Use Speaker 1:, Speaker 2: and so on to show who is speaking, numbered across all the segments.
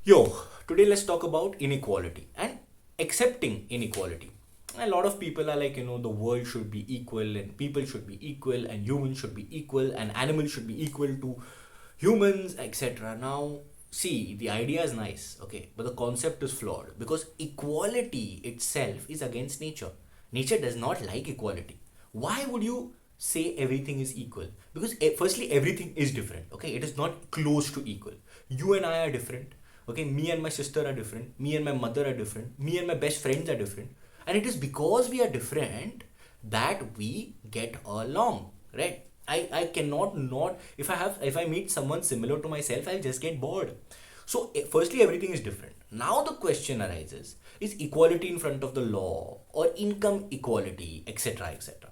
Speaker 1: Yo, today let's talk about inequality and accepting inequality. A lot of people are like, the world should be equal and people should be equal and humans should be equal and animals should be equal to humans, etc. Now, see, the idea is nice, okay, but the concept is flawed because equality itself is against nature. Nature does not like equality. Why would you say everything is equal? Because firstly, everything is different, okay? It is not close to equal. You and I are different, okay? Me and my sister are different. Me and my mother are different. Me and my best friends are different. And it is because we are different that we get along, right? I cannot not if I meet someone similar to myself, I'll just get bored. So firstly, everything is different. Now the question arises: is equality in front of the law or income equality, etc., etc.?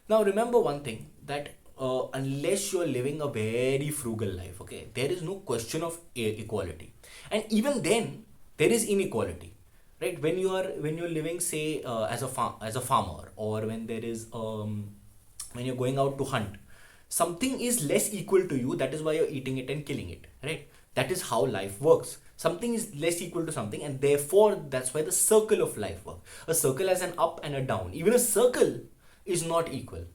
Speaker 1: Now remember one thing that unless you're living a very frugal life, okay, there is no question of equality, and even then there is inequality, right? When you're living, say, as a farmer, or when you're going out to hunt, something is less equal to you. That is why you're eating it and killing it, right? That is how life works. Something is less equal to something, and therefore that's why the circle of life works. A circle has an up and a down. Even a circle is not equal.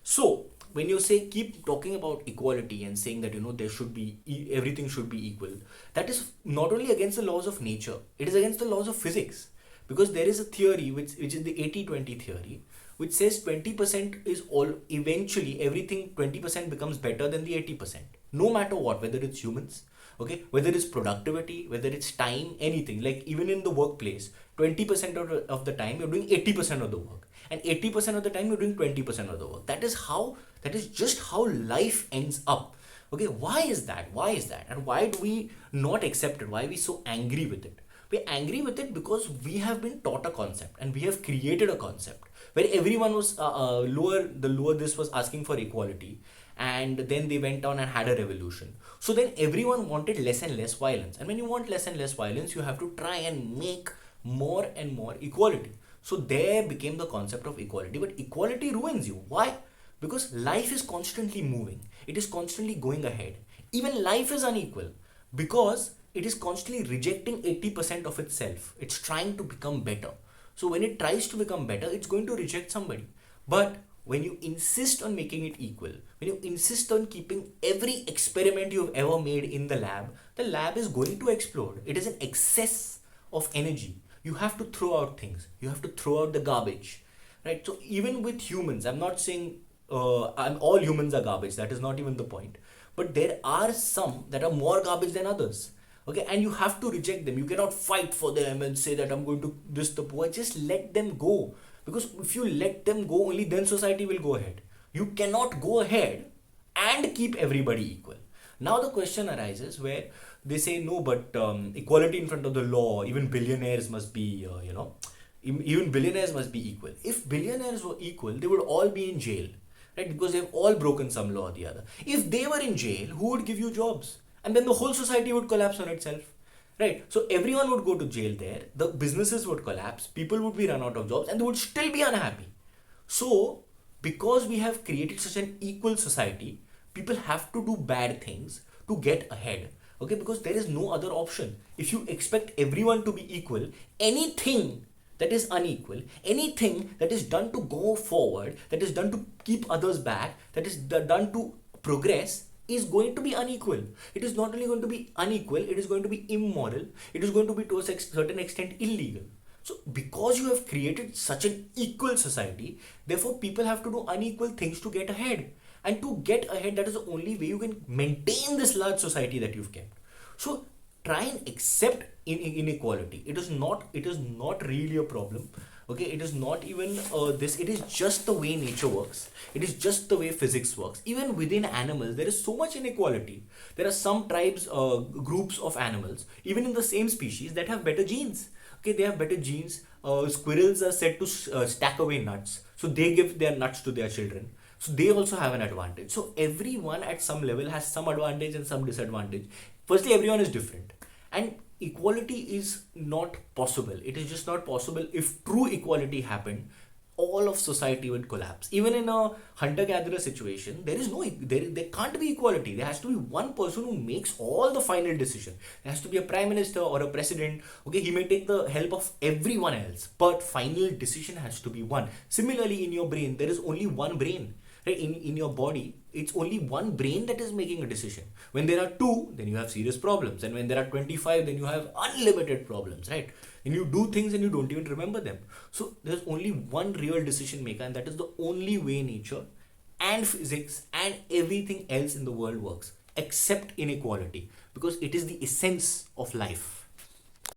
Speaker 1: So when you say keep talking about equality and saying that there should be everything should be equal, that is not only against the laws of nature, it is against the laws of physics. Because there is a theory which is the 80-20 theory, which says 20% is all, eventually everything 20% becomes better than the 80%, no matter what, whether it's humans, okay, whether it's productivity, whether it's time, anything. Like even in the workplace, 20% of the time you're doing 80% of the work, and 80% of the time you're doing 20% of the work. That is just how life ends up. Okay, why is that, and why do we not accept it? Why are we so angry with it? We're angry with it because we have been taught a concept and we have created a concept where everyone was lower this was asking for equality, and then they went on and had a revolution. So then everyone wanted less and less violence, and when you want less and less violence, you have to try and make more and more equality. So there became the concept of equality. But equality ruins you. Why? Because life is constantly moving, it is constantly going ahead. Even life is unequal because it is constantly rejecting 80% of itself. It's trying to become better. So when it tries to become better, it's going to reject somebody. But when you insist on making it equal, when you insist on keeping every experiment you've ever made in the lab is going to explode. It is an excess of energy. You have to throw out things, you have to throw out the garbage, right? So even with humans, I'm not saying all humans are garbage, that is not even the point. But there are some that are more garbage than others, okay, and you have to reject them. You cannot fight for them and say that I'm going to this the poor. Just let them go, because if you let them go, only then society will go ahead. You cannot go ahead and keep everybody equal. Now the question arises where they say no, but equality in front of the law, even billionaires must be even billionaires must be equal. If billionaires were equal, they would all be in jail, right? Because they've all broken some law or the other. If they were in jail, who would give you jobs? And then the whole society would collapse on itself, right? So everyone would go to jail there, the businesses would collapse, people would be run out of jobs, and they would still be unhappy. So because we have created such an equal society, people have to do bad things to get ahead, okay, because there is no other option. If you expect everyone to be equal, anything that is unequal, anything that is done to go forward, that is done to keep others back, that is done to progress, is going to be unequal. It is not only going to be unequal, it is going to be immoral, it is going to be to a certain extent illegal. So because you have created such an equal society, therefore people have to do unequal things to get ahead. And to get ahead, that is the only way you can maintain this large society that you've kept. So try and accept inequality. It is not really a problem, okay? It is not even this. It is just the way nature works. It is just the way physics works. Even within animals, there is so much inequality. There are some tribes, groups of animals, even in the same species, that have better genes. Okay, they have better genes. Squirrels are said to stack away nuts, so they give their nuts to their children, so they also have an advantage. So everyone at some level has some advantage and some disadvantage. Firstly, everyone is different, and equality is not possible. It is just not possible. If true equality happened, all of society would collapse. Even in a hunter-gatherer situation, there can't be equality. There has to be one person who makes all the final decision. There has to be a prime minister or a president. Okay, he may take the help of everyone else, but final decision has to be one. Similarly, in your brain, there is only one brain. Right? In your body, it's only one brain that is making a decision. When there are two, then you have serious problems. And when there are 25, then you have unlimited problems, right? And you do things and you don't even remember them. So there's only one real decision maker, and that is the only way nature and physics and everything else in the world works, except inequality, because it is the essence of life.